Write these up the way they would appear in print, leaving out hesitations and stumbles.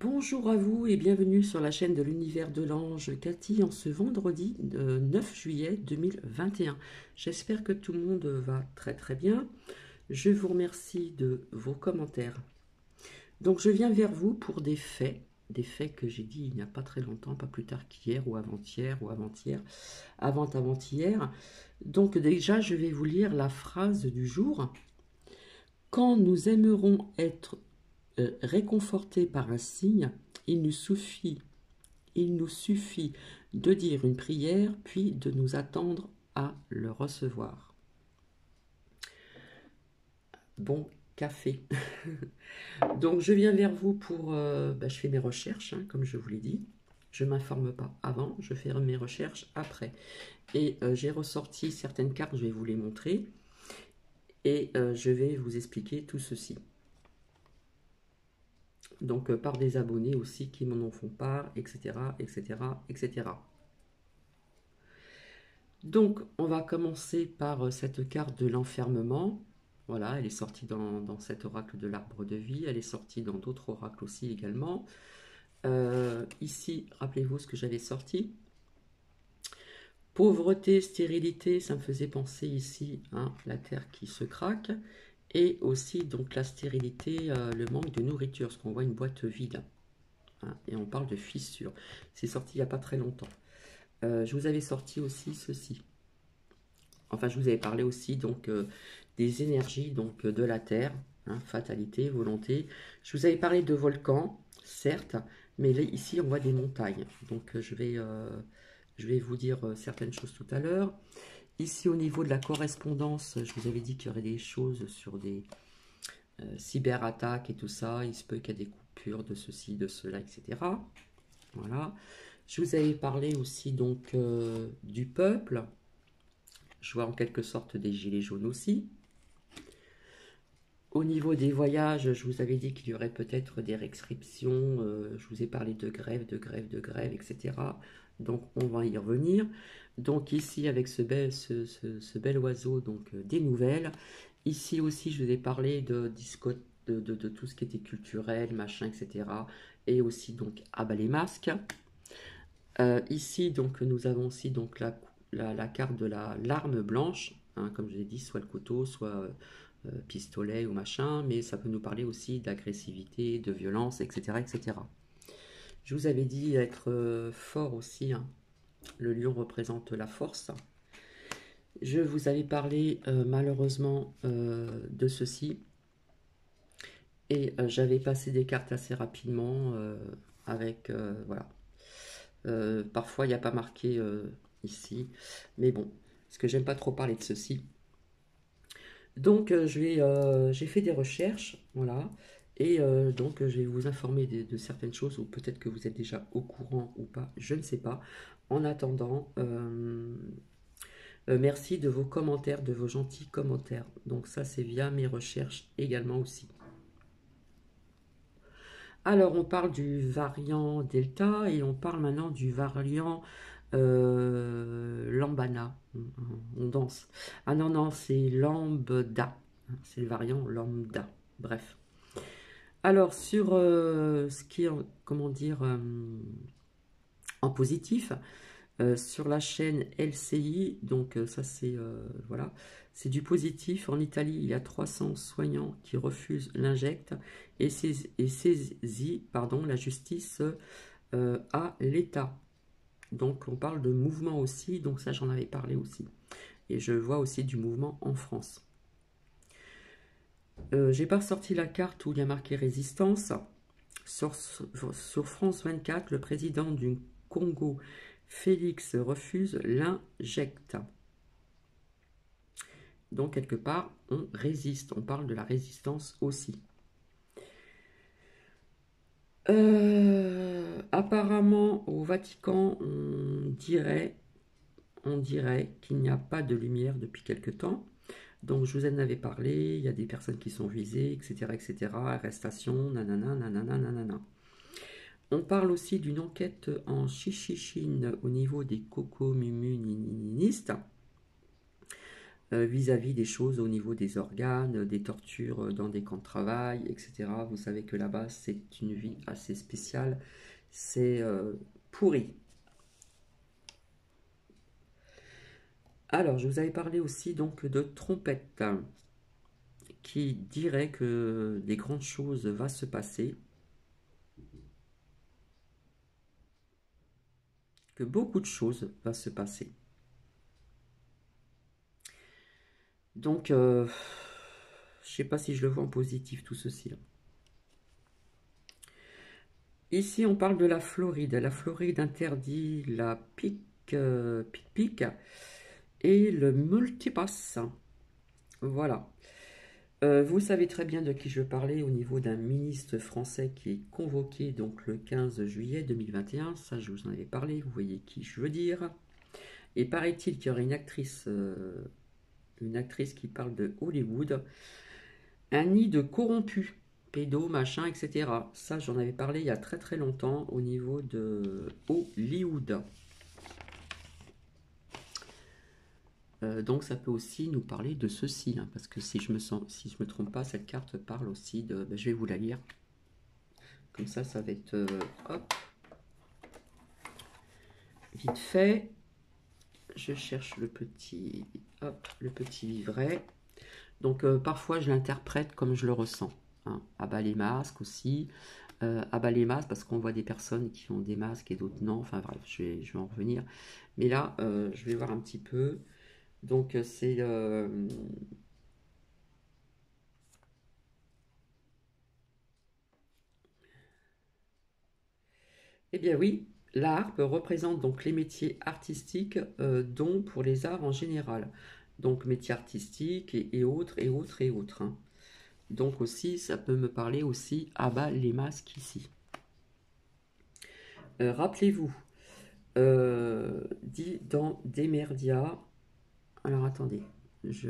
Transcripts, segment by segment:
Bonjour à vous et bienvenue sur la chaîne de l'univers de l'ange Cathy en ce vendredi 9 juillet 2021. J'espère que tout le monde va très très bien. Je vous remercie de vos commentaires. Donc je viens vers vous pour des faits que j'ai dit il n'y a pas très longtemps, pas plus tard qu'hier ou avant-hier, avant-avant-hier. Donc déjà je vais vous lire la phrase du jour. Quand nous aimerons être réconfortés par un signe, il nous suffit de dire une prière, puis de nous attendre à le recevoir. Bon café. Donc je viens vers vous pour... je fais mes recherches, hein, comme je vous l'ai dit. Je ne m'informe pas avant, je fais mes recherches après. Et j'ai ressorti certaines cartes, je vais vous les montrer. Et je vais vous expliquer tout ceci. Donc par des abonnés aussi qui m'en font part, etc., etc., etc. Donc on va commencer par cette carte de l'enfermement. Voilà, elle est sortie dans cet oracle de l'arbre de vie, elle est sortie dans d'autres oracles aussi également. Ici, rappelez-vous ce que j'avais sorti. Pauvreté, stérilité, ça me faisait penser ici, hein, la terre qui se craque. Et aussi donc la stérilité, le manque de nourriture, parce qu'on voit une boîte vide. Hein, et on parle de fissure. C'est sorti il n'y a pas très longtemps. Je vous avais sorti aussi ceci. Enfin, je vous avais parlé aussi donc des énergies donc de la Terre, hein, fatalité, volonté. Je vous avais parlé de volcans, certes, mais là, ici on voit des montagnes. Donc je vais vous dire certaines choses tout à l'heure. Ici au niveau de la correspondance, je vous avais dit qu'il y aurait des choses sur des cyberattaques et tout ça. Il se peut qu'il y ait des coupures de ceci, de cela, etc. Voilà. Je vous avais parlé aussi donc du peuple. Je vois en quelque sorte des gilets jaunes aussi. Au niveau des voyages, je vous avais dit qu'il y aurait peut-être des restrictions. Je vous ai parlé de grève, etc. Donc on va y revenir. Donc ici avec ce bel oiseau, donc des nouvelles. Ici aussi je vous ai parlé de tout ce qui était culturel, machin, etc. Et aussi donc les masques. Ici donc nous avons aussi donc la carte de l'arme blanche, hein, comme je l'ai dit, soit le couteau, soit pistolet ou machin, mais ça peut nous parler aussi d'agressivité, de violence, etc., etc. Je vous avais dit être fort aussi, hein. Le lion représente la force. Je vous avais parlé malheureusement de ceci, et j'avais passé des cartes assez rapidement avec, voilà. Parfois il n'y a pas marqué ici, mais bon, parce que j'aime pas trop parler de ceci. Donc j'ai fait des recherches, voilà, et donc je vais vous informer de certaines choses, ou peut-être que vous êtes déjà au courant ou pas, je ne sais pas. En attendant, merci de vos commentaires, de vos gentils commentaires. Donc ça c'est via mes recherches également aussi. Alors on parle du variant Delta et on parle maintenant du variant Lambda. On danse. Ah non, non, c'est Lambda. C'est le variant Lambda. Bref. Alors, sur ce qui est, comment dire, en positif, sur la chaîne LCI, donc ça c'est, voilà, c'est du positif. En Italie, il y a 300 soignants qui refusent l'injecte et saisit, pardon, la justice à l'État. Donc on parle de mouvement aussi, donc ça j'en avais parlé aussi. Et je vois aussi du mouvement en France. J'ai pas sorti la carte où il y a marqué résistance. Sur France 24, le président du Congo, Félix, refuse l'injecte. Donc quelque part, on résiste. On parle de la résistance aussi. Apparemment, au Vatican, on dirait qu'il n'y a pas de lumière depuis quelque temps. Donc je vous en avais parlé, il y a des personnes qui sont visées, etc., etc., arrestation, nanana, nanana, nanana. On parle aussi d'une enquête en Chichichine au niveau des cocomumunistes. vis-à-vis des choses au niveau des organes, des tortures dans des camps de travail, etc. Vous savez que là-bas, c'est une vie assez spéciale. C'est pourri. Alors, je vous avais parlé aussi donc de trompette, qui dirait que des grandes choses vont se passer, que beaucoup de choses vont se passer. Donc, je sais pas si je le vois en positif tout ceci, là. Ici, on parle de la Floride. La Floride interdit la pique-pique et le multipass. Voilà. Vous savez très bien de qui je parlais au niveau d'un ministre français qui est convoqué donc le 15 juillet 2021. Ça, je vous en avais parlé. Vous voyez qui je veux dire. Et paraît-il qu'il y aurait une actrice qui parle de Hollywood, un nid de corrompus, pédos, machin, etc. Ça, j'en avais parlé il y a très très longtemps au niveau de Hollywood. Donc ça peut aussi nous parler de ceci, hein, parce que si je me trompe pas, cette carte parle aussi de. Ben, je vais vous la lire. Comme ça va être hop, vite fait. Je cherche le petit livret. Donc parfois je l'interprète comme je le ressens, hein. À bas les masques aussi. À bas les masques parce qu'on voit des personnes qui ont des masques et d'autres non. Enfin bref, je vais en revenir. Mais là, je vais voir un petit peu. Donc c'est eh bien oui, la harpe représente donc les métiers artistiques, dont pour les arts en général. Donc métiers artistiques et autres et autres et autres, hein. Donc aussi, ça peut me parler aussi à bas les masques ici. Rappelez-vous, dit dans Demerdia. Alors attendez, je,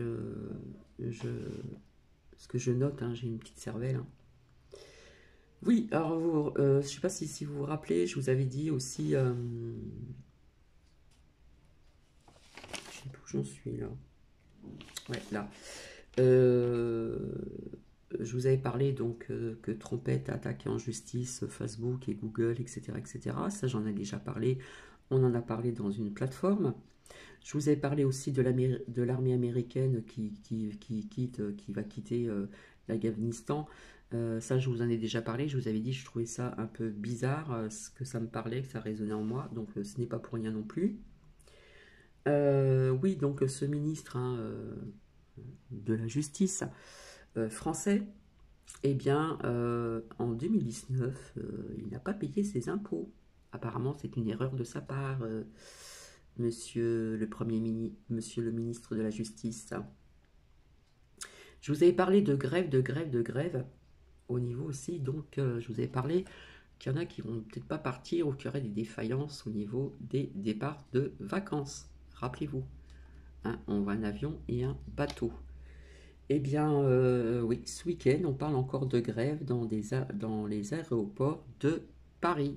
parce que je note, hein, j'ai une petite cervelle, hein. Oui, alors je ne sais pas si vous vous rappelez, je vous avais dit aussi, je sais plus où j'en suis là. Ouais, là. Euh, je vous avais parlé donc que Trompette a attaqué en justice Facebook et Google, etc., etc. Ça, j'en ai déjà parlé. On en a parlé dans une plateforme. Je vous avais parlé aussi de l'armée américaine qui va quitter l'Afghanistan. Ça, je vous en ai déjà parlé. Je vous avais dit, je trouvais ça un peu bizarre, que ça me parlait, que ça résonnait en moi. Donc, ce n'est pas pour rien non plus. Oui, donc ce ministre, hein, de la justice français, eh bien, en 2019, il n'a pas payé ses impôts. Apparemment, c'est une erreur de sa part, monsieur le ministre de la Justice. Je vous avais parlé de grève, de grève, de grève, au niveau aussi, donc je vous avais parlé qu'il y en a qui vont peut-être pas partir ou qu'il y aurait des défaillances au niveau des départs de vacances. Rappelez-vous, hein, on voit un avion et un bateau. Eh bien, oui, ce week-end, on parle encore de grève dans les aéroports de Paris.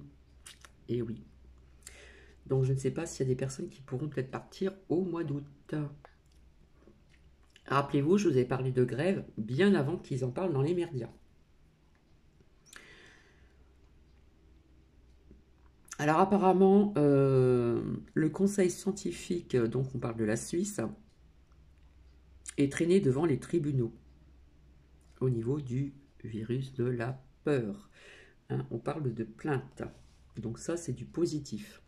Et oui. Donc, je ne sais pas s'il y a des personnes qui pourront peut-être partir au mois d'août. Rappelez-vous, je vous ai parlé de grève bien avant qu'ils en parlent dans les médias. Alors, apparemment, le conseil scientifique, donc on parle de la Suisse, est traîné devant les tribunaux au niveau du virus de la peur, hein. On parle de plainte. Donc ça, c'est du positif.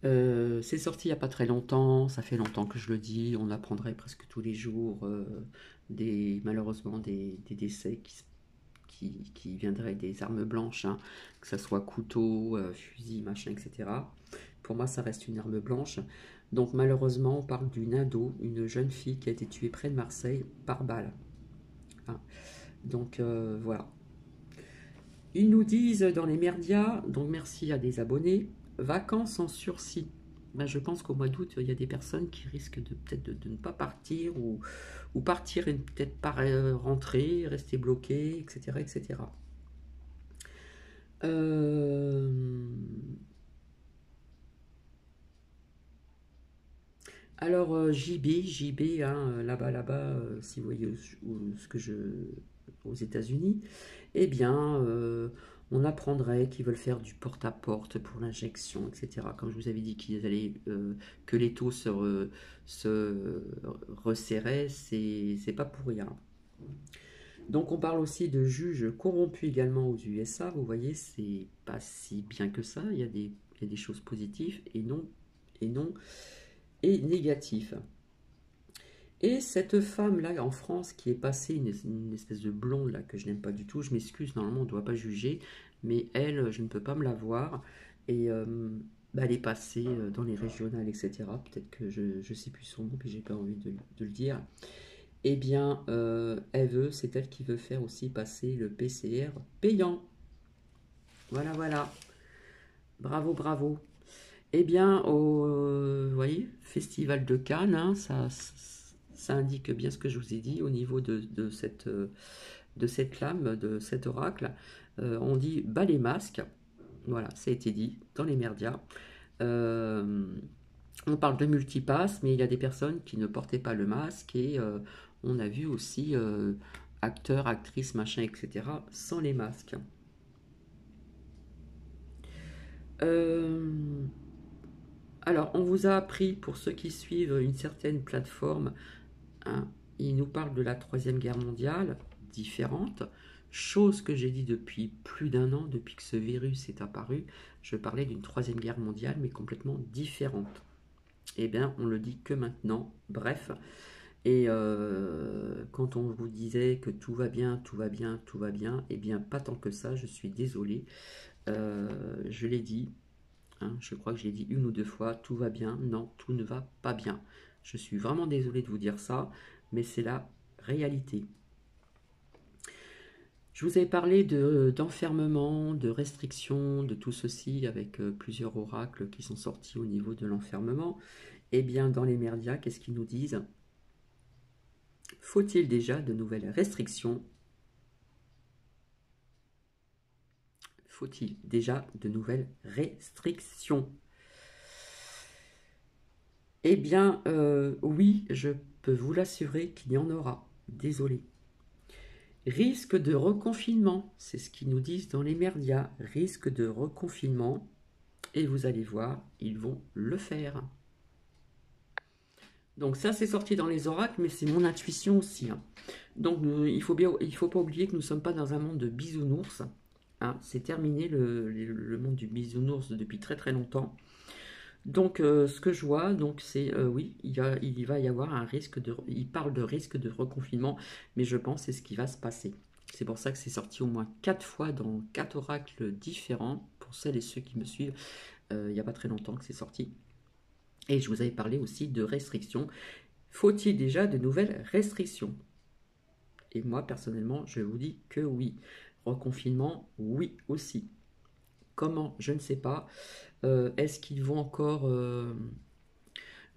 C'est sorti il n'y a pas très longtemps, ça fait longtemps que je le dis, on apprendrait presque tous les jours malheureusement des décès qui viendraient des armes blanches, hein, que ce soit couteau, fusil, machin, etc. Pour moi, ça reste une arme blanche. Donc malheureusement, on parle d'une ado, une jeune fille qui a été tuée près de Marseille par balle, hein. Donc voilà. Ils nous disent dans les merdias, donc merci à des abonnés, vacances en sursis. Ben, je pense qu'au mois d'août, il y a des personnes qui risquent peut-être de ne pas partir ou partir et peut-être pas rentrer, rester bloqués, etc. etc. Alors, JB, hein, là-bas, si vous voyez ce que je, aux États-Unis, eh bien, on apprendrait qu'ils veulent faire du porte-à-porte pour l'injection, etc. Comme je vous avais dit qu'ils allaient, que les taux se resserraient, c'est pas pour rien. Donc, on parle aussi de juges corrompus également aux USA. Vous voyez, c'est pas si bien que ça. Il y a des choses positives et non, et négatives. Et cette femme-là en France qui est passée, une espèce de blonde là que je n'aime pas du tout, je m'excuse, normalement on ne doit pas juger, mais elle, je ne peux pas me la voir. Et bah, elle est passée dans les régionales, etc. Peut-être que je ne sais plus son nom, puis j'ai pas envie de le dire. Eh bien, c'est elle qui veut faire aussi passer le PCR payant. Voilà, voilà. Bravo, bravo. Eh bien, vous voyez, Festival de Cannes, hein, ça indique bien ce que je vous ai dit au niveau de cette lame, de cet oracle. On dit bas les masques, voilà, ça a été dit dans les merdias. Euh, on parle de multipass, mais il y a des personnes qui ne portaient pas le masque et on a vu aussi acteurs, actrices, machin, etc. sans les masques. Euh, alors, on vous a appris, pour ceux qui suivent une certaine plateforme, hein, il nous parle de la Troisième Guerre mondiale, différente, chose que j'ai dit depuis plus d'un an, depuis que ce virus est apparu, je parlais d'une Troisième Guerre mondiale, mais complètement différente. Eh bien, on le dit que maintenant, bref. Et quand on vous disait que tout va bien, tout va bien, tout va bien, eh bien, pas tant que ça, je suis désolé. Je l'ai dit, hein, je crois que je l'ai dit une ou deux fois, tout va bien, non, tout ne va pas bien. Je suis vraiment désolé de vous dire ça, mais c'est la réalité. Je vous avais parlé d'enfermement, de restrictions, de tout ceci avec plusieurs oracles qui sont sortis au niveau de l'enfermement. Eh bien, dans les merdias, qu'est-ce qu'ils nous disent? Faut-il déjà de nouvelles restrictions? Faut-il déjà de nouvelles restrictions? Eh bien, oui, je peux vous l'assurer qu'il y en aura. Désolé. Risque de reconfinement, c'est ce qu'ils nous disent dans les merdias. Risque de reconfinement. Et vous allez voir, ils vont le faire. Donc ça, c'est sorti dans les oracles, mais c'est mon intuition aussi, hein. Donc il faut pas oublier que nous ne sommes pas dans un monde de bisounours, hein. C'est terminé le monde du bisounours depuis très très longtemps. Donc ce que je vois, donc c'est oui, il va y avoir un risque de, il parle de risque de reconfinement, mais je pense que c'est ce qui va se passer. C'est pour ça que c'est sorti au moins 4 fois dans 4 oracles différents pour celles et ceux qui me suivent. Il n'y a pas très longtemps que c'est sorti. Et je vous avais parlé aussi de restrictions. Faut-il déjà de nouvelles restrictions? Et moi, personnellement, je vous dis que oui. Reconfinement, oui aussi. Comment? Je ne sais pas. Est-ce qu'ils vont encore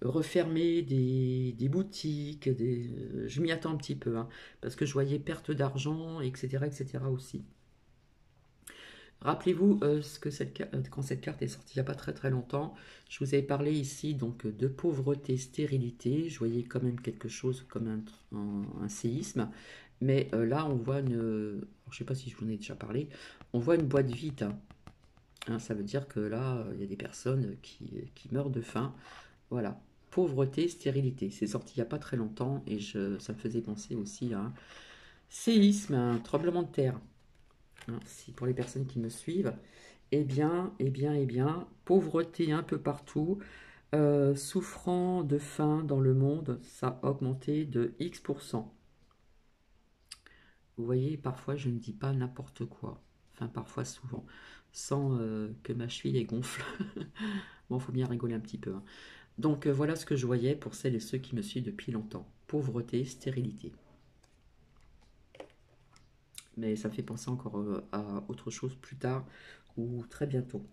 refermer des boutiques je m'y attends un petit peu, hein, parce que je voyais perte d'argent, etc., etc. aussi. Rappelez-vous quand cette carte est sortie il n'y a pas très très longtemps, je vous avais parlé ici donc de pauvreté, stérilité. Je voyais quand même quelque chose comme un séisme, mais là on voit une, je ne sais pas si je vous en ai déjà parlé, on voit une boîte vide, hein. Hein, ça veut dire que là il y a des personnes qui meurent de faim. Voilà, pauvreté, stérilité. C'est sorti il n'y a pas très longtemps et ça me faisait penser aussi à un séisme, un tremblement de terre, hein, si pour les personnes qui me suivent. Eh bien, pauvreté un peu partout, souffrant de faim dans le monde, ça a augmenté de X%. Vous voyez, parfois je ne dis pas n'importe quoi, enfin parfois souvent, sans que ma cheville est gonfle. Bon, faut bien rigoler un petit peu, hein. Donc voilà ce que je voyais pour celles et ceux qui me suivent depuis longtemps. Pauvreté, stérilité. Mais ça me fait penser encore à autre chose plus tard ou très bientôt.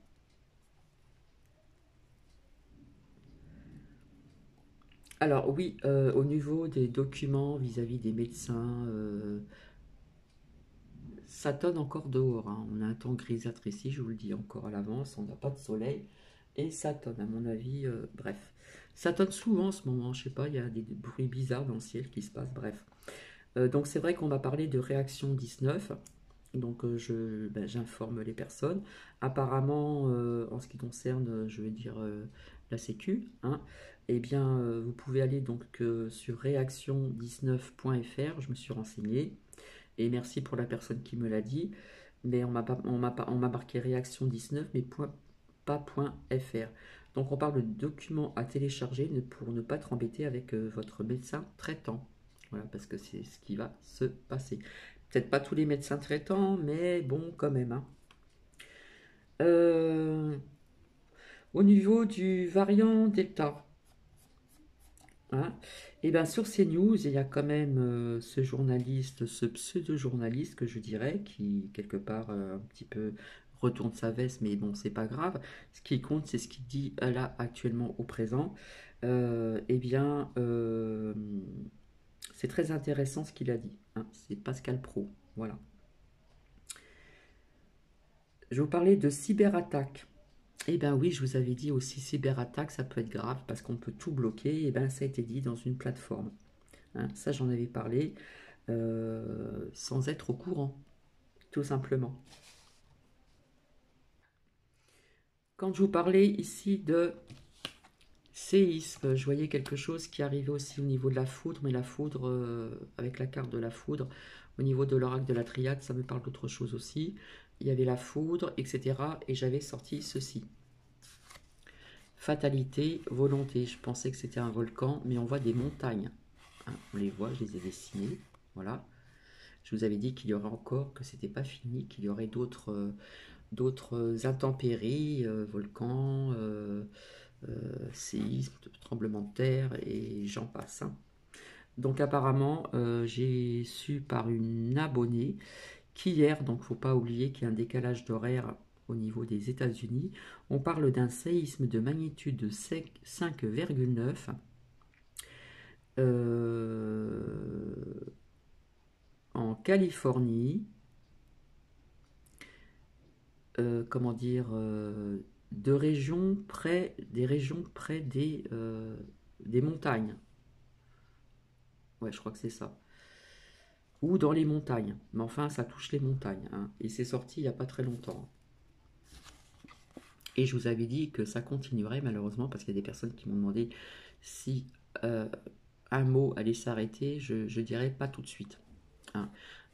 Alors oui, au niveau des documents vis-à-vis des médecins, ça tonne encore dehors, hein. On a un temps grisâtre ici, je vous le dis encore à l'avance, on n'a pas de soleil et ça tonne à mon avis. Bref, Ça tonne souvent en ce moment, je sais pas, il y a des bruits bizarres dans le ciel qui se passent, bref. Donc c'est vrai qu'on va parler de réaction 19. Donc j'informe les personnes. Apparemment, en ce qui concerne, je vais dire la Sécu, hein, eh bien, vous pouvez aller donc sur réaction19.fr. Je me suis renseigné et merci pour la personne qui me l'a dit. Mais on m'a marqué réaction 19, mais pas .fr. Donc on parle de documents à télécharger pour ne pas être embêté avec votre médecin traitant. Voilà, parce que c'est ce qui va se passer. Peut-être pas tous les médecins traitants, mais bon, quand même, hein. Euh, Au niveau du variant Delta, hein, et bien sur CNews, il y a quand même ce journaliste, ce pseudo-journaliste que je dirais, qui quelque part un petit peu retourne sa veste, mais bon, c'est pas grave. Ce qui compte, c'est ce qu'il dit là actuellement au présent. Eh bien, c'est très intéressant ce qu'il a dit, hein. C'est Pascal Pro, voilà. Je vais vous parler de cyberattaque. Eh bien oui, je vous avais dit aussi, cyberattaque, ça peut être grave parce qu'on peut tout bloquer. Eh bien ça a été dit dans une plateforme, hein. Ça, j'en avais parlé sans être au courant, tout simplement. Quand je vous parlais ici de séisme, je voyais quelque chose qui arrivait aussi au niveau de la foudre, mais la foudre, avec la carte de la foudre, au niveau de l'oracle de la triade, ça me parle d'autre chose aussi. Il y avait la foudre, etc. Et j'avais sorti ceci. Fatalité, volonté. Je pensais que c'était un volcan, mais on voit des montagnes, hein. On les voit, je les ai dessinées. Voilà. Je vous avais dit qu'il y aurait encore, que c'était pas fini, qu'il y aurait d'autres intempéries, volcans, séismes, tremblements de terre et j'en passe, hein. Donc apparemment, j'ai su par une abonnée qu'hier, donc faut pas oublier qu'il y a un décalage d'horaire au niveau des États-Unis, on parle d'un séisme de magnitude de 5,9 en Californie, comment dire, des régions près des montagnes. Ouais, je crois que c'est ça. Ou dans les montagnes. Mais enfin, ça touche les montagnes, hein. Et c'est sorti il n'y a pas très longtemps. Et je vous avais dit que ça continuerait malheureusement parce qu'il y a des personnes qui m'ont demandé si un mot allait s'arrêter. Je dirais pas tout de suite, hein.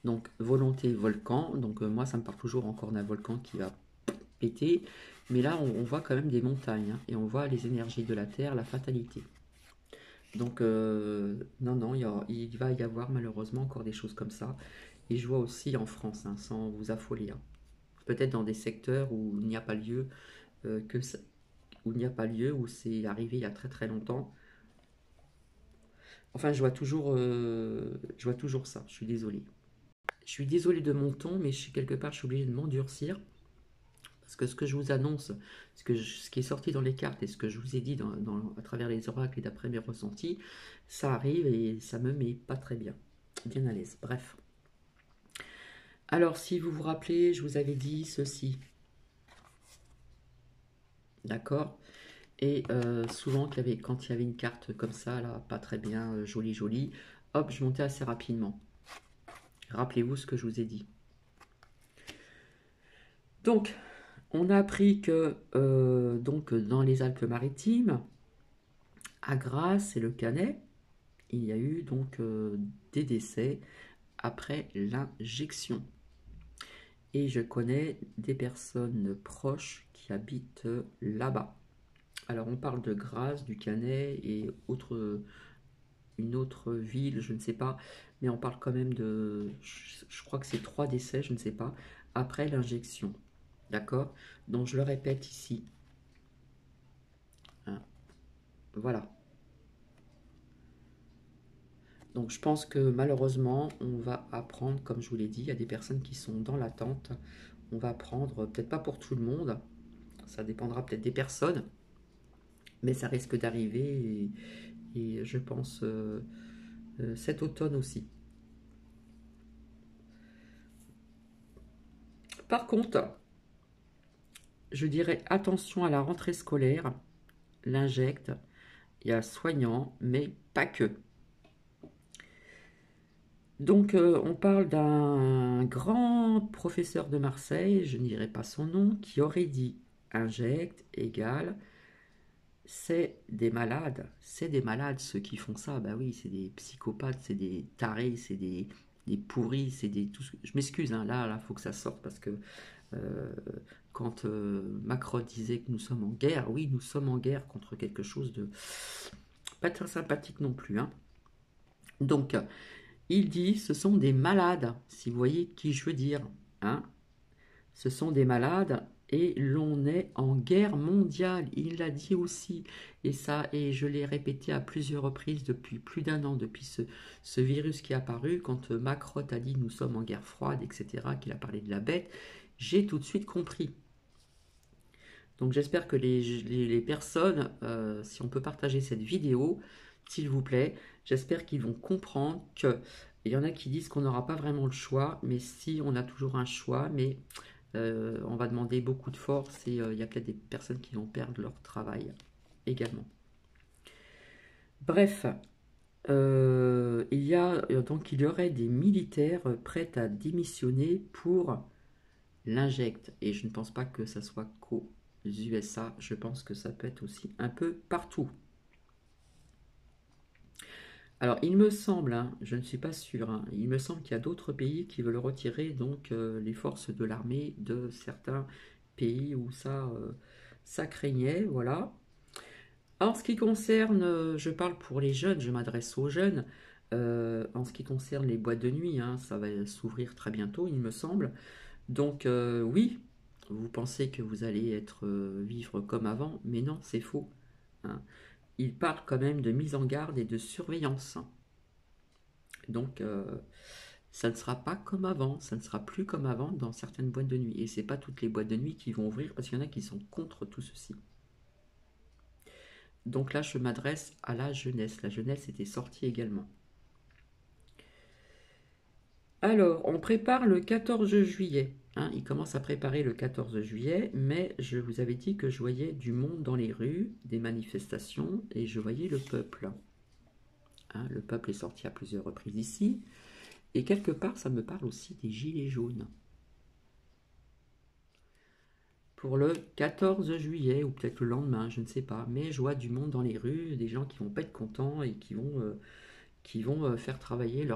Donc volonté, volcan. Donc moi, ça me parle toujours encore d'un volcan qui va péter. Mais là, on voit quand même des montagnes, hein, et on voit les énergies de la Terre, la fatalité. Donc, non, non, il va y avoir malheureusement encore des choses comme ça. Et je vois aussi en France, hein, sans vous affoler, hein. Peut-être dans des secteurs où il n'y a pas lieu, où il n'y a pas lieu, où c'est arrivé il y a très très longtemps. Enfin, je vois toujours ça. Je suis désolé. Je suis désolé de mon ton, mais quelque part, je suis obligé de m'endurcir. Parce que ce que je vous annonce, ce qui est sorti dans les cartes et ce que je vous ai dit à travers les oracles et d'après mes ressentis, ça arrive et ça me met pas très bien, bien à l'aise. Bref. Alors, si vous vous rappelez, je vous avais dit ceci. D'accord. Et souvent, quand il y avait une carte comme ça, là, pas très bien, jolie, jolie, hop, je montais assez rapidement. Rappelez-vous ce que je vous ai dit. Donc, on a appris que donc, dans les Alpes-Maritimes, à Grasse et le Canet, il y a eu donc des décès après l'injection. Et je connais des personnes proches qui habitent là-bas. Alors on parle de Grasse, du Canet et une autre ville, je ne sais pas, mais on parle quand même je crois que c'est 3 décès, je ne sais pas, après l'injection. D'accord? Donc je le répète ici, hein. Voilà. Donc je pense que malheureusement, on va apprendre, comme je vous l'ai dit, il y a des personnes qui sont dans l'attente. On va apprendre, peut-être pas pour tout le monde, ça dépendra peut-être des personnes, mais ça risque d'arriver et je pense cet automne aussi. Par contre, je dirais attention à la rentrée scolaire, l'injecte il y a soignant, mais pas que. Donc, on parle d'un grand professeur de Marseille, je ne dirai pas son nom, qui aurait dit injecte égale c'est des malades ceux qui font ça. Bah oui, c'est des psychopathes, c'est des tarés, c'est des pourris, c'est des. Je m'excuse, hein, là, faut que ça sorte parce que euh, quand Macron disait que nous sommes en guerre, oui, nous sommes en guerre contre quelque chose de pas très sympathique non plus, hein. Donc, il dit ce sont des malades, si vous voyez qui je veux dire, hein. Ce sont des malades et l'on est en guerre mondiale. Il l'a dit aussi. Et ça, et je l'ai répété à plusieurs reprises depuis plus d'un an, depuis ce virus qui est apparu, quand Macron a dit nous sommes en guerre froide, etc., qu'il a parlé de la bête, j'ai tout de suite compris. Donc j'espère que les personnes, si on peut partager cette vidéo, s'il vous plaît, j'espère qu'ils vont comprendre que il y en a qui disent qu'on n'aura pas vraiment le choix, mais si on a toujours un choix, mais on va demander beaucoup de force et il y a peut-être des personnes qui vont perdre leur travail également. Bref, il y aurait des militaires prêts à démissionner pour l'injecte. Et je ne pense pas que ça soit qu'aux USA, je pense que ça peut être aussi un peu partout. Alors, il me semble, hein, je ne suis pas sûr, hein, il me semble qu'il y a d'autres pays qui veulent retirer donc les forces de l'armée de certains pays où ça craignait, voilà. En ce qui concerne, je parle pour les jeunes, je m'adresse aux jeunes. En ce qui concerne les boîtes de nuit, hein, ça va s'ouvrir très bientôt, il me semble. Donc oui, vous pensez que vous allez vivre comme avant, mais non, c'est faux, hein. Il parle quand même de mise en garde et de surveillance. Donc ça ne sera pas comme avant, ça ne sera plus comme avant dans certaines boîtes de nuit. Et c'est pas toutes les boîtes de nuit qui vont ouvrir parce qu'il y en a qui sont contre tout ceci. Donc là, je m'adresse à la jeunesse. La jeunesse était sortie également. Alors, on prépare le 14 juillet. Hein, il commence à préparer le 14 juillet, mais je vous avais dit que je voyais du monde dans les rues, des manifestations, et je voyais le peuple. Hein, le peuple est sorti à plusieurs reprises ici. Et quelque part, ça me parle aussi des gilets jaunes. Pour le 14 juillet, ou peut-être le lendemain, je ne sais pas. Mais je vois du monde dans les rues, des gens qui vont pas être contents et qui vont faire travailler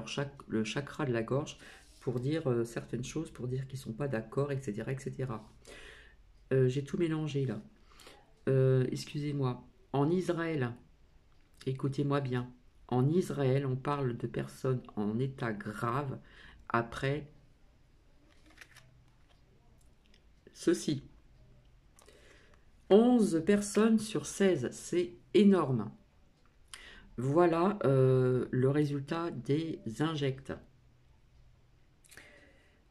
le chakra de la gorge pour dire certaines choses, pour dire qu'ils ne sont pas d'accord, etc. etc. J'ai tout mélangé là. Excusez-moi. En Israël, écoutez-moi bien, en Israël, on parle de personnes en état grave après ceci. 11 personnes sur 16, c'est énorme. Voilà le résultat des injects.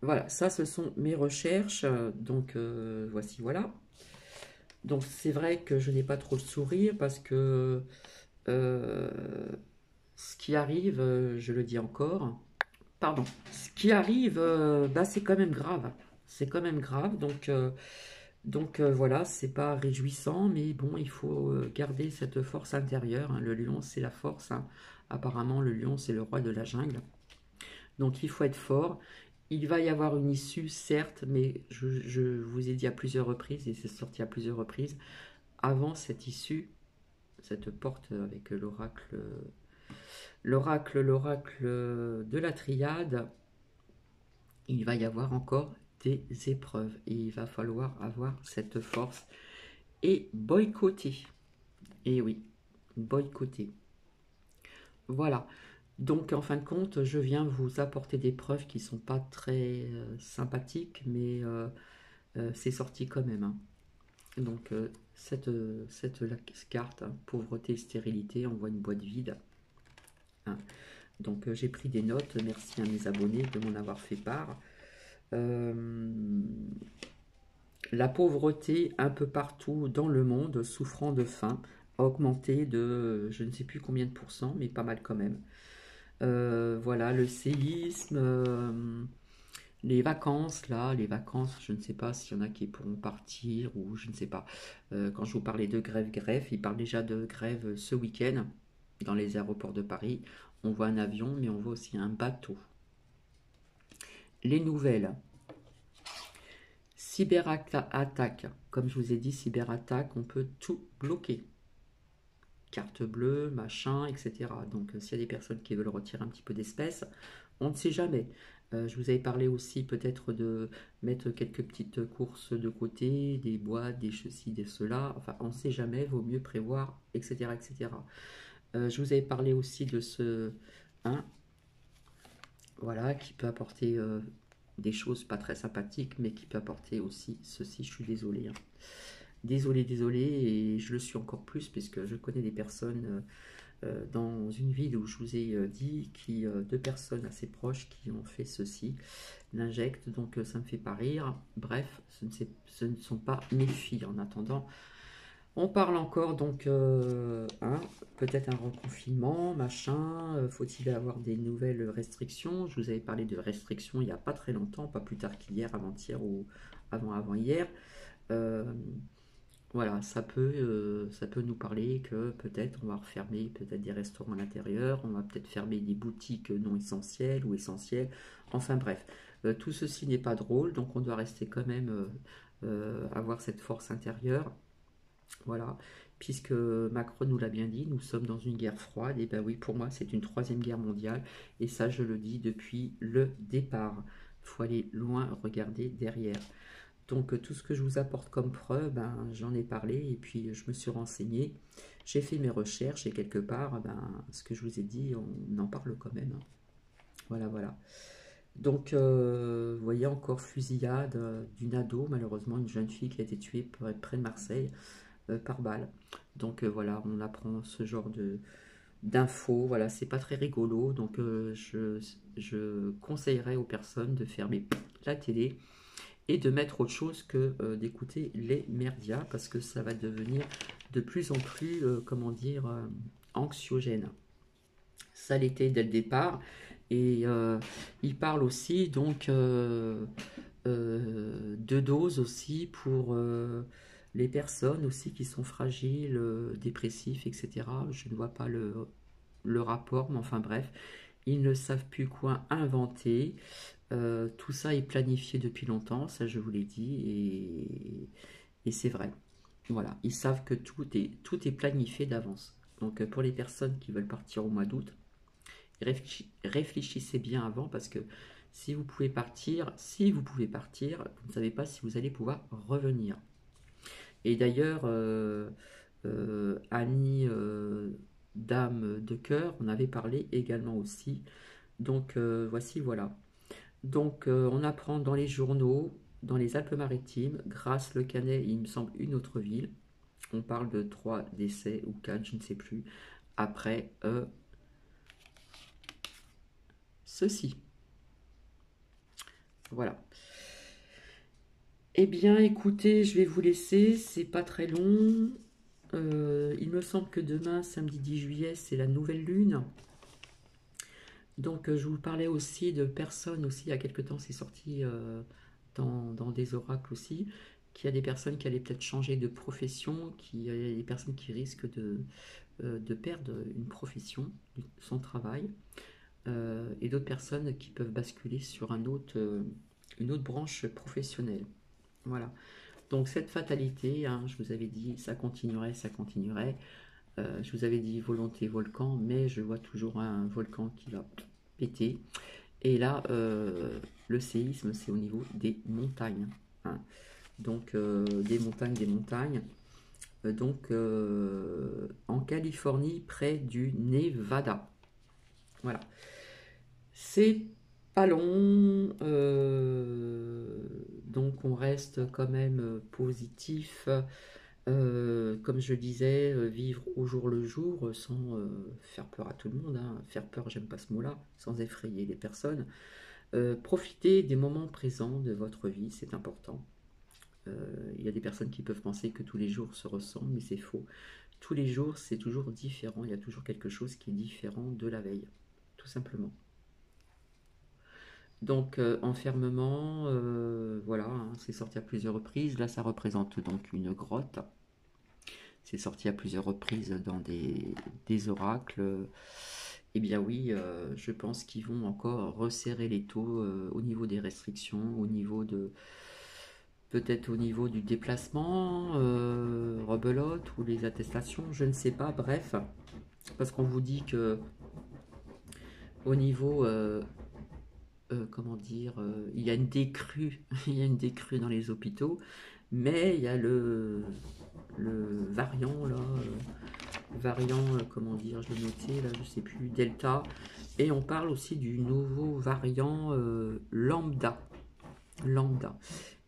Voilà, ça ce sont mes recherches, donc voici, voilà. Donc c'est vrai que je n'ai pas trop le sourire parce que euh, ce qui arrive, je le dis encore, pardon, ce qui arrive, bah, c'est quand même grave. C'est quand même grave, donc voilà, c'est pas réjouissant, mais bon, il faut garder cette force intérieure, hein. Le lion, c'est la force, hein. Apparemment, le lion, c'est le roi de la jungle. Donc il faut être fort. Il va y avoir une issue, certes, mais je vous ai dit à plusieurs reprises, et c'est sorti à plusieurs reprises, avant cette issue, cette porte avec l'oracle de la triade, il va y avoir encore des épreuves. Et il va falloir avoir cette force et boycotter. Et oui, boycotter. Voilà. Donc, en fin de compte, je viens vous apporter des preuves qui ne sont pas très sympathiques, mais c'est sorti quand même, hein. Donc, cette carte, hein, pauvreté, stérilité, on voit une boîte vide, hein. Donc, j'ai pris des notes. Merci à mes abonnés de m'en avoir fait part. La pauvreté un peu partout dans le monde, souffrant de faim, a augmenté de je ne sais plus combien de pourcents, mais pas mal quand même. Voilà, le séisme, Les vacances, là, les vacances, je ne sais pas s'il y en a qui pourront partir ou je ne sais pas. Quand je vous parlais de grève, il parle déjà de grève ce week-end dans les aéroports de Paris. On voit un avion, mais on voit aussi un bateau. Les nouvelles. Cyberattaque. Comme je vous ai dit, cyberattaque, on peut tout bloquer. Carte bleue, machin, etc. Donc s'il y a des personnes qui veulent retirer un petit peu d'espèces, on ne sait jamais. Je vous avais parlé aussi peut-être de mettre quelques petites courses de côté, des boîtes, des ceci, des cela. Enfin, on ne sait jamais, vaut mieux prévoir, etc. etc. Je vous avais parlé aussi de ce 1, voilà, qui peut apporter des choses pas très sympathiques, mais qui peut apporter aussi ceci. Je suis désolé, hein. Désolé, désolé, et je le suis encore plus puisque je connais des personnes dans une ville où je vous ai dit, deux personnes assez proches qui ont fait ceci, l'injectent, donc ça ne me fait pas rire. Bref, ce ne sont pas mes filles. En attendant, on parle encore donc, hein, peut-être un reconfinement, machin, faut-il avoir des nouvelles restrictions? Je vous avais parlé de restrictions il n'y a pas très longtemps, pas plus tard qu'hier, avant-hier ou avant-hier. Euh, voilà, ça peut nous parler que peut-être on va refermer peut-être des restaurants à l'intérieur, on va peut-être fermer des boutiques non essentielles ou essentielles. Enfin bref, tout ceci n'est pas drôle, donc on doit rester quand même avoir cette force intérieure. Voilà, puisque Macron nous l'a bien dit, nous sommes dans une guerre froide. Et ben oui, pour moi, c'est une troisième guerre mondiale. Et ça, je le dis depuis le départ. Il faut aller loin, regarder derrière. Donc tout ce que je vous apporte comme preuve, ben, j'en ai parlé et puis je me suis renseigné. J'ai fait mes recherches et quelque part, ben, ce que je vous ai dit, on en parle quand même, hein. Voilà, voilà. Donc, vous voyez encore fusillade d'une ado, malheureusement une jeune fille qui a été tuée près de Marseille par balle. Donc voilà, on apprend ce genre de d'infos. Voilà, c'est pas très rigolo. Donc je conseillerais aux personnes de fermer la télé et de mettre autre chose que d'écouter les merdias parce que ça va devenir de plus en plus, comment dire, anxiogène. Ça l'était dès le départ. Et il parle aussi donc de doses aussi pour les personnes aussi qui sont fragiles, dépressifs, etc. Je ne vois pas le rapport, mais enfin bref, ils ne savent plus quoi inventer. Tout ça est planifié depuis longtemps, ça je vous l'ai dit, et c'est vrai. Voilà, ils savent que tout est planifié d'avance. Donc pour les personnes qui veulent partir au mois d'août, réfléchissez bien avant parce que si vous pouvez partir, vous ne savez pas si vous allez pouvoir revenir. Et d'ailleurs, Annie, dame de cœur, on avait parlé également aussi. Donc voici, voilà. Donc on apprend dans les journaux, dans les Alpes-Maritimes, Grasse-le-Canet, il me semble une autre ville. On parle de 3 décès ou 4, je ne sais plus. Après ceci. Voilà. Eh bien, écoutez, je vais vous laisser, c'est pas très long. Il me semble que demain, samedi 10 juillet, c'est la nouvelle lune. Donc, je vous parlais aussi de personnes aussi, il y a quelque temps, c'est sorti dans des oracles aussi, qu'il y a des personnes qui allaient peut-être changer de profession, qu'il y a des personnes qui risquent de perdre une profession, son travail, et d'autres personnes qui peuvent basculer sur une autre branche professionnelle. Voilà. Donc cette fatalité, hein, je vous avais dit, ça continuerait, ça continuerait. Je vous avais dit volonté volcan, mais je vois toujours un volcan qui va péter. Et là, le séisme, c'est au niveau des montagnes, hein. Donc des montagnes, des montagnes. Donc en Californie, près du Nevada. Voilà. C'est pas long, donc on reste quand même positif. Comme je disais, vivre au jour le jour sans faire peur à tout le monde, hein. Faire peur, j'aime pas ce mot-là, sans effrayer les personnes. Profitez des moments présents de votre vie, c'est important. Il y a des personnes qui peuvent penser que tous les jours se ressemblent, mais c'est faux. Tous les jours, c'est toujours différent, il y a toujours quelque chose qui est différent de la veille, tout simplement. Donc, enfermement, voilà, hein, c'est sorti à plusieurs reprises. Là, ça représente donc une grotte. C'est sorti à plusieurs reprises dans des oracles. Eh bien oui, je pense qu'ils vont encore resserrer les taux au niveau des restrictions, au niveau de peut-être au niveau du déplacement, rebelote ou les attestations, je ne sais pas. Bref, parce qu'on vous dit que au niveau comment dire, il y a une décrue, il y a une décrue dans les hôpitaux, mais il y a le variant là, comment dire, je l'ai noté là, je sais plus, Delta, et on parle aussi du nouveau variant lambda, lambda.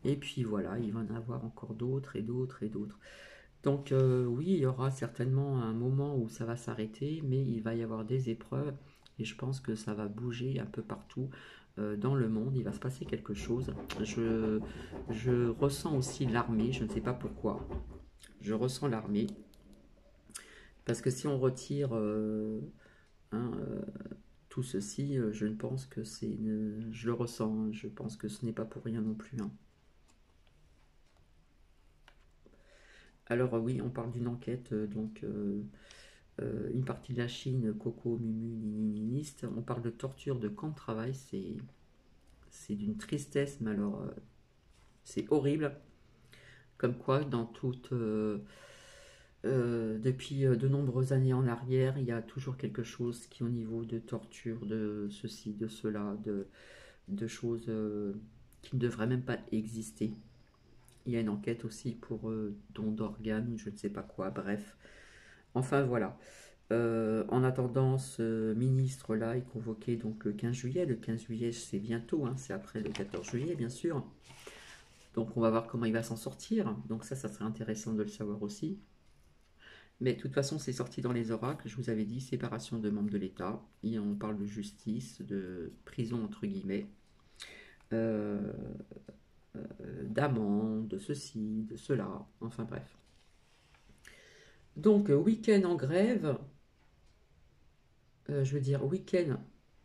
Et puis voilà, il va en avoir encore d'autres et d'autres et d'autres. Donc oui, il y aura certainement un moment où ça va s'arrêter, mais il va y avoir des épreuves et je pense que ça va bouger un peu partout dans le monde. Il va se passer quelque chose. Je ressens aussi l'armée, je ne sais pas pourquoi. Je ressens l'armée parce que si on retire hein, tout ceci, je ne pense que je le ressens. Hein, je pense que ce n'est pas pour rien non plus. Hein. Alors oui, on parle d'une enquête donc. Une partie de la Chine, Coco, Mumu, Nininiste. On parle de torture, de camp de travail, c'est d'une tristesse, mais alors c'est horrible. Comme quoi, dans toute, depuis de nombreuses années en arrière, il y a toujours quelque chose qui, au niveau de torture, de ceci, de cela, de choses qui ne devraient même pas exister. Il y a une enquête aussi pour don d'organes, je ne sais pas quoi, bref. Enfin voilà. En attendant, ce ministre-là est convoqué donc le 15 juillet. Le 15 juillet, c'est bientôt, hein, c'est après le 14 juillet, bien sûr. Donc on va voir comment il va s'en sortir. Donc ça serait intéressant de le savoir aussi. Mais de toute façon, c'est sorti dans les oracles. Je vous avais dit, séparation de membres de l'État. Et on parle de justice, de prison, entre guillemets. Euh, d'amende, de ceci, de cela. Enfin bref. Donc, week-end en grève. Je veux dire, week-end.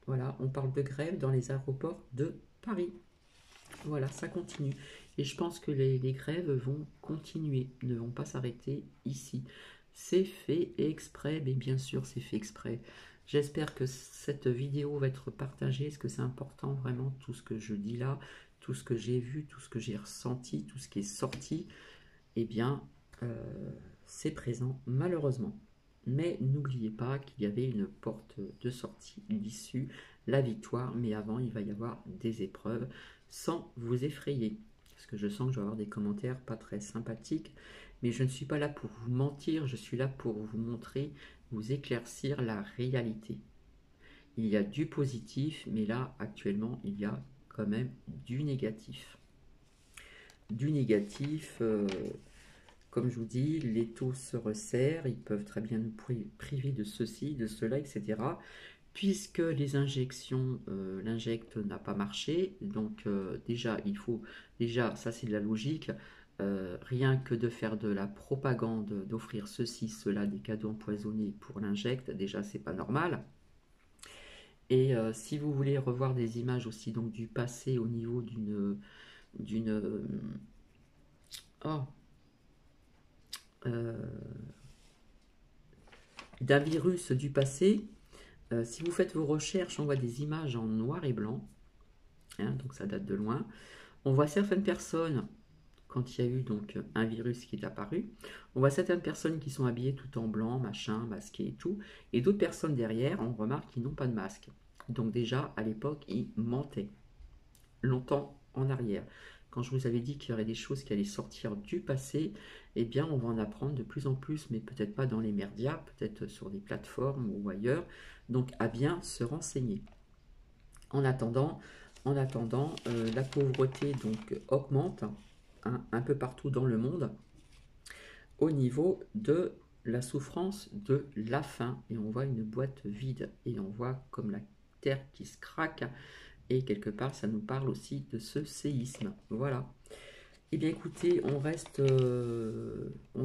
Voilà, on parle de grève dans les aéroports de Paris. Voilà, ça continue. Et je pense que les grèves vont continuer, ne vont pas s'arrêter ici. C'est fait exprès, mais bien sûr c'est fait exprès. J'espère que cette vidéo va être partagée, parce que c'est important vraiment tout ce que je dis là, tout ce que j'ai vu, tout ce que j'ai ressenti, tout ce qui est sorti, eh bien c'est présent malheureusement. Mais n'oubliez pas qu'il y avait une porte de sortie, l'issue, la victoire, mais avant il va y avoir des épreuves sans vous effrayer. Parce que je sens que je vais avoir des commentaires pas très sympathiques, mais je ne suis pas là pour vous mentir, je suis là pour vous montrer, vous éclaircir la réalité. Il y a du positif, mais là actuellement il y a quand même du négatif. Du négatif, comme je vous dis, les taux se resserrent, ils peuvent très bien nous priver de ceci, de cela, etc. Puisque les injections, l'injecte n'a pas marché, donc déjà, ça c'est de la logique, rien que de faire de la propagande, d'offrir ceci, cela, des cadeaux empoisonnés pour l'injecte, déjà c'est pas normal. Et si vous voulez revoir des images aussi donc du passé au niveau oh, d'un virus du passé, si vous faites vos recherches, on voit des images en noir et blanc, hein, donc ça date de loin. On voit certaines personnes, quand il y a eu donc un virus qui est apparu, on voit certaines personnes qui sont habillées tout en blanc, machin, masquées et tout, et d'autres personnes derrière, on remarque qu'ils n'ont pas de masque. Donc déjà, à l'époque, ils mentaient, longtemps en arrière. Quand je vous avais dit qu'il y aurait des choses qui allaient sortir du passé, eh bien on va en apprendre de plus en plus, mais peut-être pas dans les médias, peut-être sur des plateformes ou ailleurs. Donc à bien se renseigner. En attendant, la pauvreté donc augmente hein, un peu partout dans le monde au niveau de la souffrance de la faim. Et on voit une boîte vide et on voit comme la terre qui se craque. Et quelque part, ça nous parle aussi de ce séisme. Voilà. Eh bien, écoutez, on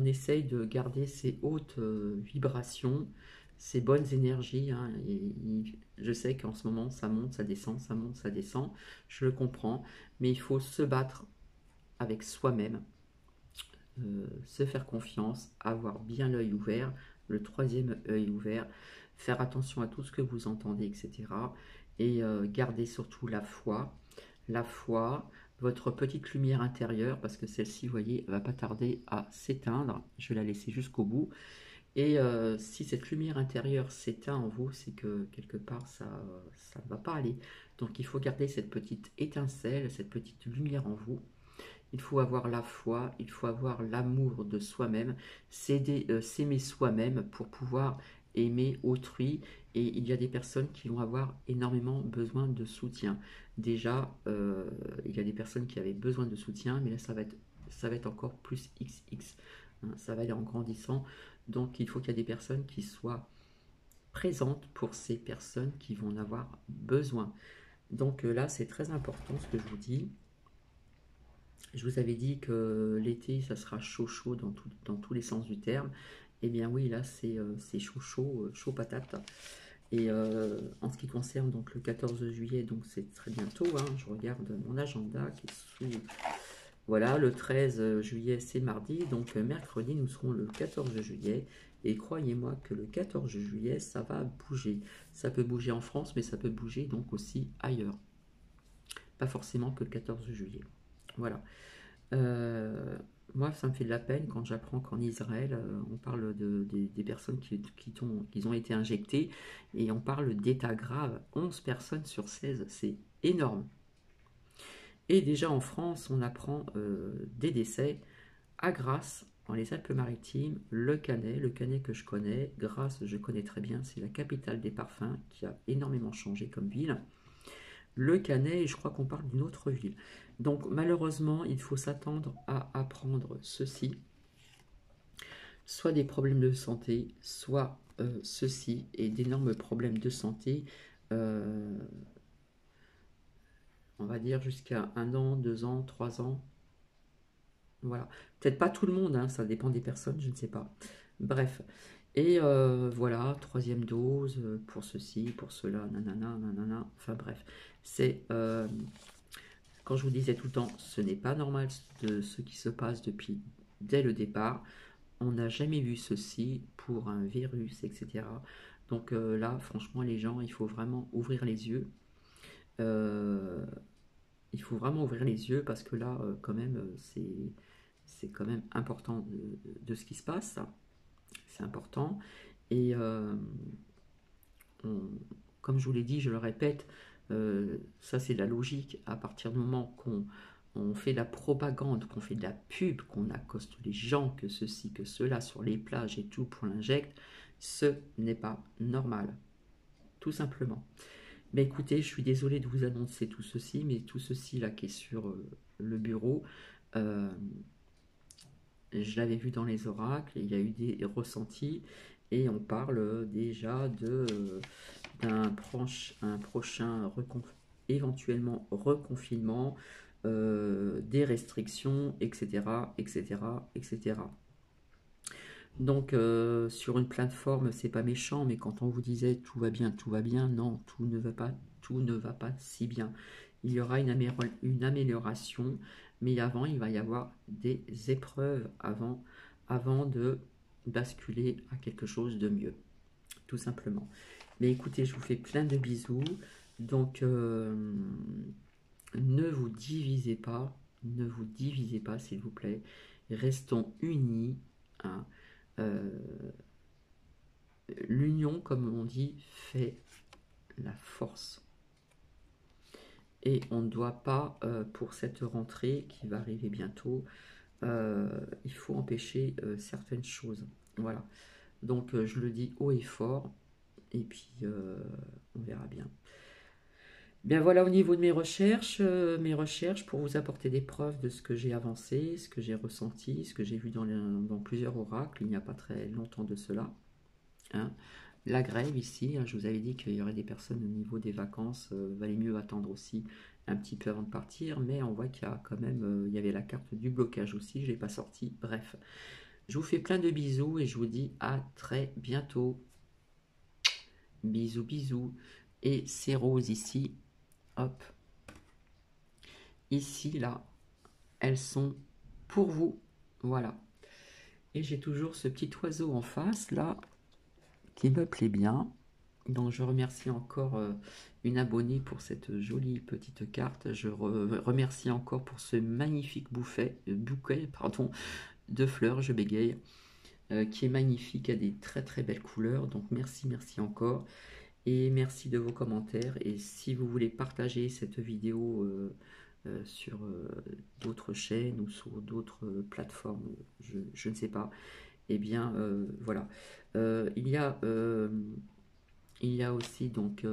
essaye de garder ces hautes vibrations, ces bonnes énergies, hein, je sais qu'en ce moment, ça monte, ça descend, ça monte, ça descend, je le comprends, mais il faut se battre avec soi-même, se faire confiance, avoir bien l'œil ouvert, le troisième œil ouvert, faire attention à tout ce que vous entendez, etc. Et garder surtout la foi, votre petite lumière intérieure, parce que celle-ci, vous voyez, va pas tarder à s'éteindre. Je vais la laisser jusqu'au bout. Et si cette lumière intérieure s'éteint en vous, c'est que quelque part, ça ne va pas aller. Donc il faut garder cette petite étincelle, cette petite lumière en vous. Il faut avoir la foi, il faut avoir l'amour de soi-même, s'aimer soi-même pour pouvoir aimer autrui. Et il y a des personnes qui vont avoir énormément besoin de soutien. Déjà, il y a des personnes qui avaient besoin de soutien, mais là, ça va être encore plus XX. Hein, ça va aller en grandissant. Donc, il faut qu'il y ait des personnes qui soient présentes pour ces personnes qui vont en avoir besoin. Donc là, c'est très important ce que je vous dis. Je vous avais dit que l'été, ça sera chaud chaud dans tous les sens du terme. Eh bien oui, là, c'est chaud chaud, chaud patate. Et en ce qui concerne donc le 14 juillet, donc c'est très bientôt, hein, je regarde mon agenda qui est sous... Voilà, le 13 juillet, c'est mardi, donc mercredi, nous serons le 14 juillet. Et croyez-moi que le 14 juillet, ça va bouger. Ça peut bouger en France, mais ça peut bouger donc aussi ailleurs. Pas forcément que le 14 juillet. Voilà. Moi, ça me fait de la peine quand j'apprends qu'en Israël, on parle des personnes qui ont été injectées, et on parle d'état grave. 11 personnes sur 16, c'est énorme. Et déjà en France, on apprend des décès à Grasse, dans les Alpes-Maritimes, le Canet que je connais. Grasse, je connais très bien, c'est la capitale des parfums, qui a énormément changé comme ville. Le Canet, et je crois qu'on parle d'une autre ville. Donc malheureusement, il faut s'attendre à apprendre ceci, soit des problèmes de santé, soit ceci, et d'énormes problèmes de santé, on va dire jusqu'à 1 an, 2 ans, 3 ans. Voilà. Peut-être pas tout le monde, hein, ça dépend des personnes, je ne sais pas. Bref. Et voilà, troisième dose pour ceci, pour cela, nanana, nanana. Enfin bref, c'est... quand je vous disais tout le temps, ce n'est pas normal de ce qui se passe dès le départ. On n'a jamais vu ceci pour un virus, etc. Donc là, franchement, les gens, il faut vraiment ouvrir les yeux. Il faut vraiment ouvrir les yeux parce que là, quand même, c'est quand même important de ce qui se passe. C'est important. Et comme je vous l'ai dit, je le répète, ça c'est de la logique. À partir du moment qu'on fait de la propagande, qu'on fait de la pub, qu'on accoste les gens, que ceci, que cela, sur les plages et tout pour l'injecte, ce n'est pas normal. Tout simplement. Mais écoutez, je suis désolé de vous annoncer tout ceci, mais tout ceci là qui est sur le bureau, euh, je l'avais vu dans les oracles, il y a eu des ressentis, et on parle déjà d'un prochain éventuellement reconfinement, des restrictions, etc., etc., etc. Donc sur une plateforme, c'est pas méchant, mais quand on vous disait tout va bien, non, tout ne va pas si bien. Il y aura une amélioration, mais avant, il va y avoir des épreuves avant de basculer à quelque chose de mieux, tout simplement. Mais écoutez, je vous fais plein de bisous. Donc, ne vous divisez pas, s'il vous plaît. Restons unis. Hein. Euh, L'union, comme on dit, fait la force. Et on ne doit pas, pour cette rentrée qui va arriver bientôt, il faut empêcher certaines choses. Voilà. Donc je le dis haut et fort, et puis on verra bien. Bien voilà au niveau de mes recherches pour vous apporter des preuves de ce que j'ai avancé, ce que j'ai ressenti, ce que j'ai vu dans plusieurs oracles, il n'y a pas très longtemps de cela. Hein. La grève ici, hein, je vous avais dit qu'il y aurait des personnes au niveau des vacances, valait mieux attendre aussi un petit peu avant de partir, mais on voit qu'il y a quand même, il y avait la carte du blocage aussi, je n'ai pas sorti, bref. Je vous fais plein de bisous et je vous dis à très bientôt. Bisous, bisous. Et ces roses ici, hop, ici, là, elles sont pour vous. Voilà. Et j'ai toujours ce petit oiseau en face, là, qui me plaît bien. Donc je remercie encore une abonnée pour cette jolie petite carte. Je remercie encore pour ce magnifique bouquet pardon, de fleurs, je bégaye, qui est magnifique, a des très très belles couleurs. Donc merci, merci encore. Et merci de vos commentaires. Et si vous voulez partager cette vidéo sur d'autres chaînes ou sur d'autres plateformes, je ne sais pas, eh bien voilà. Il y a aussi donc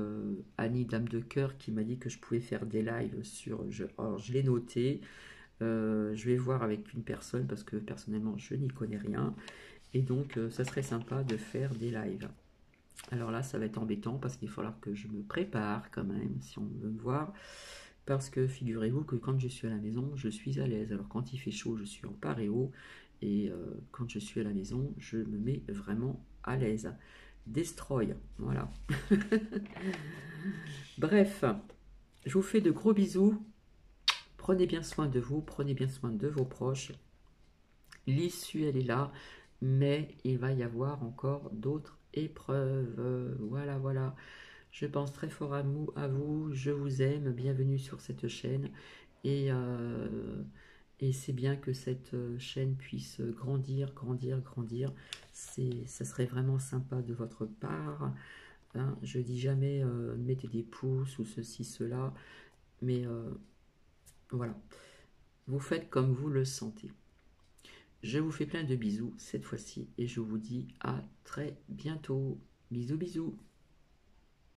Annie Dame de Cœur qui m'a dit que je pouvais faire des lives sur... alors je l'ai noté, je vais voir avec une personne parce que personnellement je n'y connais rien. Et donc ça serait sympa de faire des lives. Alors là ça va être embêtant parce qu'il va falloir que je me prépare quand même si on veut me voir. Parce que figurez-vous que quand je suis à la maison, je suis à l'aise. Alors quand il fait chaud, je suis en paréo. Et quand je suis à la maison, je me mets vraiment à l'aise. Destroy, voilà. Bref, je vous fais de gros bisous. Prenez bien soin de vous, prenez bien soin de vos proches. L'issue, elle est là, mais il va y avoir encore d'autres épreuves. Voilà, voilà. Je pense très fort à vous, je vous aime, bienvenue sur cette chaîne. Et c'est bien que cette chaîne puisse grandir, grandir, grandir. Ça serait vraiment sympa de votre part. Hein, je dis jamais mettez des pouces ou ceci, cela, mais voilà. Vous faites comme vous le sentez. Je vous fais plein de bisous cette fois-ci et je vous dis à très bientôt. Bisous, bisous.